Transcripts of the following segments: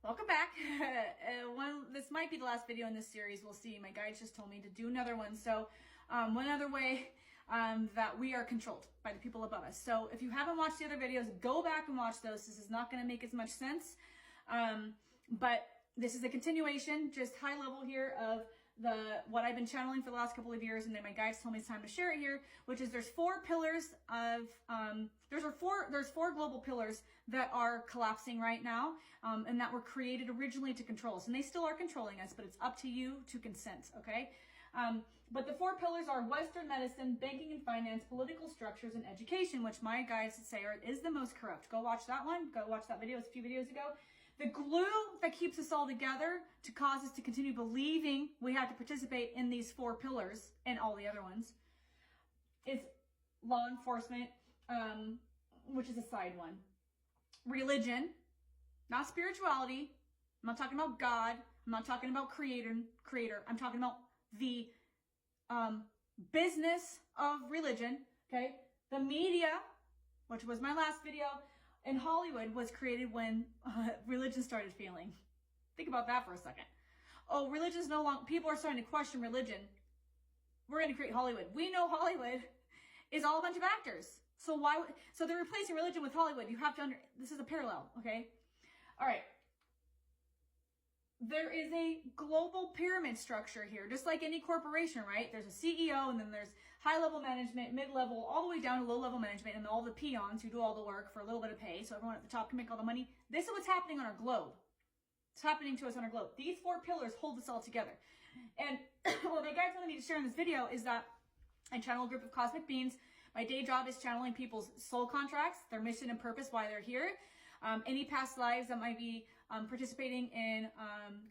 Welcome back. This might be the last video in this series. We'll see. My guides just told me to do another one. So one other way that we are controlled by the people above us. So if you haven't watched the other videos, go back and watch those. This is not going to make as much sense. But this is a continuation, just high level here of what I've been channeling for the last couple of years, and then my guides told me it's time to share it here, which is there's four pillars of there's four global pillars that are collapsing right now, and that were created originally to control us, and they still are controlling us, but it's up to you to consent, okay? But the four pillars are Western medicine, banking and finance, political structures, and education, which my guides say is the most corrupt. Go watch that one. Go watch that video. It's a few videos ago. The glue that keeps us all together to cause us to continue believing we have to participate in these four pillars and all the other ones is law enforcement, which is a side one. Religion, not spirituality. I'm not talking about God. I'm not talking about creator. I'm talking about the business of religion, okay? The media, which was my last video, in Hollywood was created when religion started failing. Think about that for a second. Oh, religion's no longer, people are starting to question religion. We're going to create Hollywood. We know Hollywood is all a bunch of actors. So so they're replacing religion with Hollywood. You have to this is a parallel, okay? All right. There is a global pyramid structure here, just like any corporation, right? There's a CEO, and then there's high-level management, mid-level, all the way down to low-level management, and all the peons who do all the work for a little bit of pay, so everyone at the top can make all the money. This is what's happening on our globe. It's happening to us on our globe. These four pillars hold us all together. And what my guides wanted me to share in this video is that I channel a group of cosmic beings. My day job is channeling people's soul contracts, their mission and purpose, why they're here. Any past lives that might be participating in,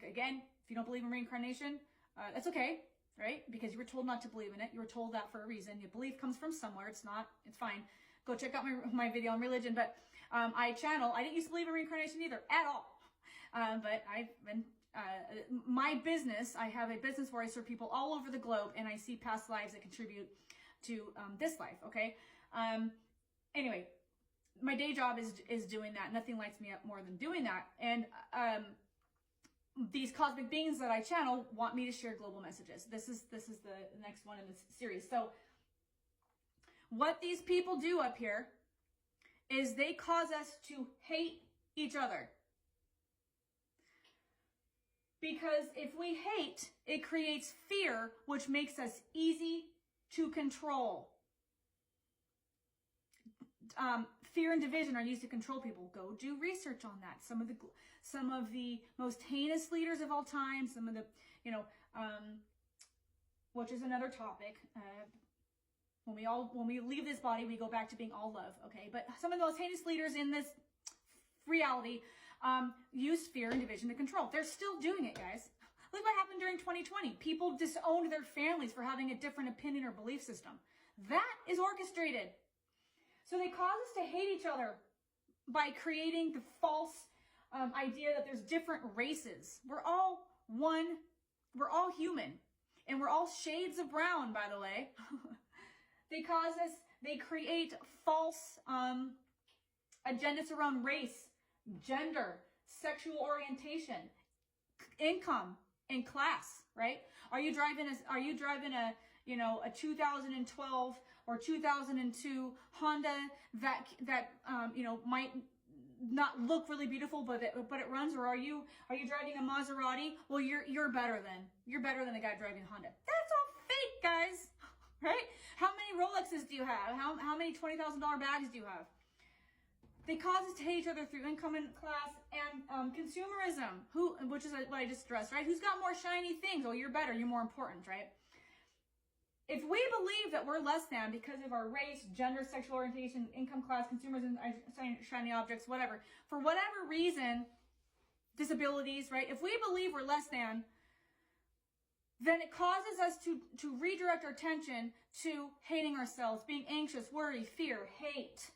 again, if you don't believe in reincarnation, that's okay, right? Because you were told not to believe in it. You were told that for a reason. Your belief comes from somewhere. It's fine. Go check out my video on religion. But I didn't used to believe in reincarnation either, at all. But I've been, my business, I have a business where I serve people all over the globe, and I see past lives that contribute to this life, okay? Anyway, my day job is doing that. Nothing lights me up more than doing that. And these cosmic beings that I channel want me to share global messages. This is the next one in this series. So what these people do up here is they cause us to hate each other. Because if we hate, it creates fear, which makes us easy to control. Fear and division are used to control people. Go do research on that. Some of the most heinous leaders of all time, some of the, which is another topic. When we leave this body, we go back to being all love, okay? But some of the most heinous leaders in this reality use fear and division to control. They're still doing it, guys. Look what happened during 2020. People disowned their families for having a different opinion or belief system. That is orchestrated. So they cause us to hate each other by creating the false idea that there's different races. We're all one. We're all human. And we're all shades of brown, by the way. They create false agendas around race, gender, sexual orientation, income, and class, right? Are you driving a 2012 or 2002 Honda that might not look really beautiful, but it runs? Or are you driving a Maserati? Well, you're better than the guy driving a Honda. That's all fake, guys, right? How many Rolexes do you have? How many $20,000 bags do you have? They cause us to hate each other through income and class and consumerism, which is what I just addressed, right? Who's got more shiny things? Oh, you're better, you're more important, right? If we believe that we're less than because of our race, gender, sexual orientation, income, class, consumerism, shiny objects, whatever, for whatever reason, disabilities, right? If we believe we're less than, then it causes us to redirect our attention to hating ourselves, being anxious, worry, fear, hate.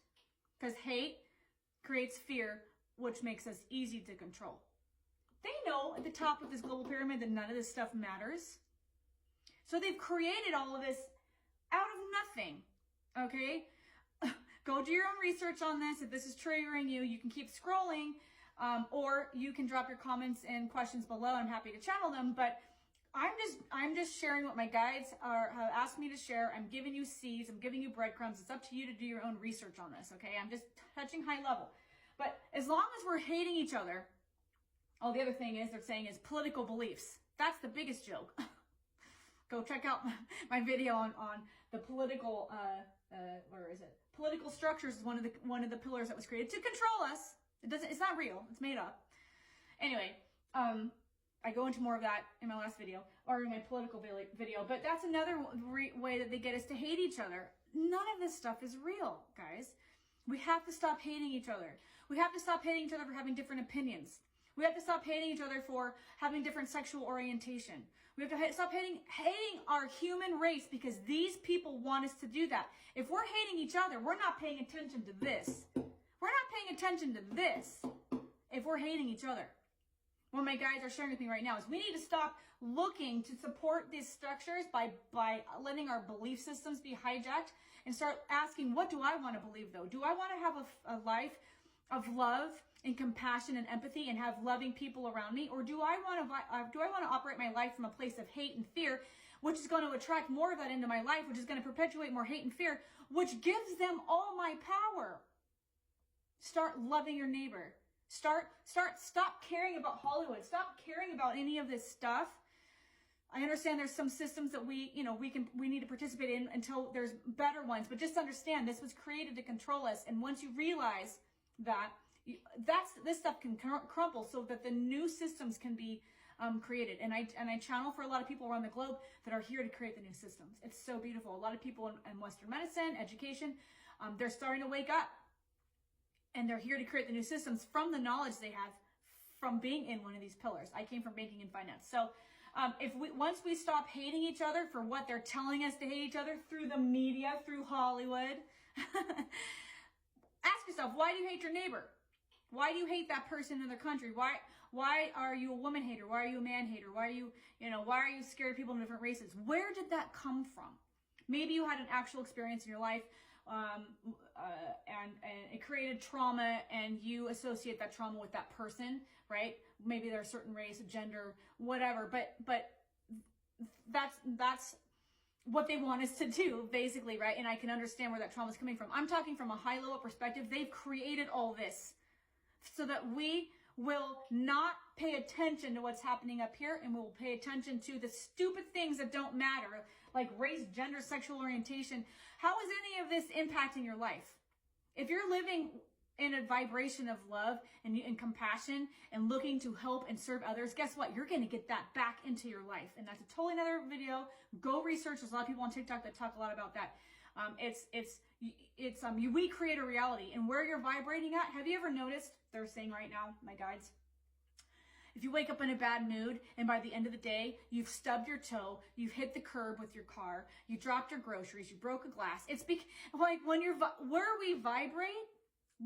Because hate creates fear, which makes us easy to control. They know at the top of this global pyramid that none of this stuff matters. So they've created all of this out of nothing, okay? Go do your own research on this. If this is triggering you, you can keep scrolling. or you can drop your comments and questions below. I'm happy to channel them, but I'm just sharing what my guides have asked me to share. I'm giving you seeds. I'm giving you breadcrumbs. It's up to you to do your own research on this, okay? I'm just touching high level. But as long as we're hating each other, oh, the other thing is they're saying is political beliefs. That's the biggest joke. Go check out my video on the political, where is it? Political structures is one of the pillars that was created to control us. It's not real. It's made up. Anyway, I go into more of that in my last video, or in my political video, but that's another way that they get us to hate each other. None of this stuff is real, guys. We have to stop hating each other. We have to stop hating each other for having different opinions. We have to stop hating each other for having different sexual orientation. We have to stop hating our human race because these people want us to do that. If we're hating each other, we're not paying attention to this. We're not paying attention to this if we're hating each other. What my guides are sharing with me right now is we need to stop looking to support these structures by letting our belief systems be hijacked and start asking, what do I want to believe though? Do I want to have a life of love and compassion and empathy and have loving people around me? Or do I want to operate my life from a place of hate and fear, which is going to attract more of that into my life, which is going to perpetuate more hate and fear, which gives them all my power? Start loving your neighbor. Stop caring about Hollywood. Stop caring about any of this stuff. I understand there's some systems that we need to participate in until there's better ones, but just understand this was created to control us. And once you realize that, this stuff can crumble so that the new systems can be created. And I channel for a lot of people around the globe that are here to create the new systems. It's so beautiful. A lot of people in Western medicine, education, they're starting to wake up. And they're here to create the new systems from the knowledge they have from being in one of these pillars. I came from banking and finance. So once we stop hating each other for what they're telling us to hate each other through the media, through Hollywood, ask yourself, why do you hate your neighbor? Why do you hate that person in their country? Why are you a woman hater? Why are you a man hater? Why are you scared of people in different races? Where did that come from? Maybe you had an actual experience in your life and it created trauma and you associate that trauma with that person, right? Maybe they're a certain race, gender, whatever, but that's what they want us to do, basically, right? And I can understand where that trauma is coming from. I'm talking from a high level perspective. They've created all this so that we will not pay attention to what's happening up here, and we will pay attention to the stupid things that don't matter, like race, gender, sexual orientation. How is any of this impacting your life? If you're living in a vibration of love and compassion and looking to help and serve others, guess what? You're going to get that back into your life. And that's a totally another video. Go research. There's a lot of people on TikTok that talk a lot about that. We create a reality, and where you're vibrating at. Have you ever noticed, they're saying right now, my guides, if you wake up in a bad mood and by the end of the day, you've stubbed your toe, you've hit the curb with your car, you dropped your groceries, you broke a glass. It's like when where we vibrate,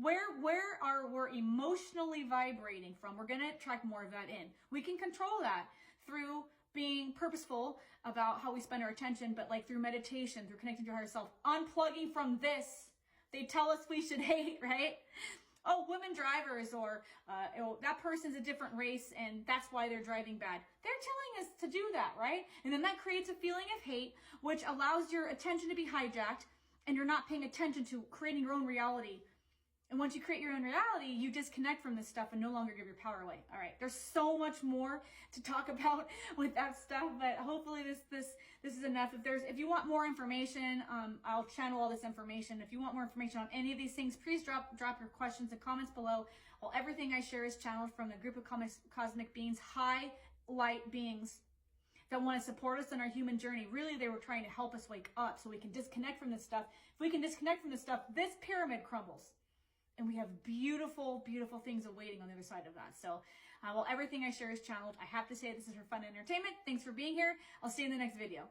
where we're emotionally vibrating from, we're going to attract more of that in. We can control that through being purposeful about how we spend our attention, but like through meditation, through connecting to your higher self, unplugging from this. They tell us we should hate, right? Oh, women drivers, or that person's a different race and that's why they're driving bad. They're telling us to do that, right? And then that creates a feeling of hate, which allows your attention to be hijacked, and you're not paying attention to creating your own reality. And once you create your own reality, you disconnect from this stuff and no longer give your power away. All right, there's so much more to talk about with that stuff, but hopefully this is enough. If you want more information, I'll channel all this information. If you want more information on any of these things, please drop your questions and comments below. Well, everything I share is channeled from the group of cosmic beings, high light beings that want to support us in our human journey. Really, they were trying to help us wake up so we can disconnect from this stuff. If we can disconnect from this stuff, this pyramid crumbles. And we have beautiful, beautiful things awaiting on the other side of that. So, well, everything I share is channeled. I have to say this is for fun and entertainment. Thanks for being here. I'll see you in the next video.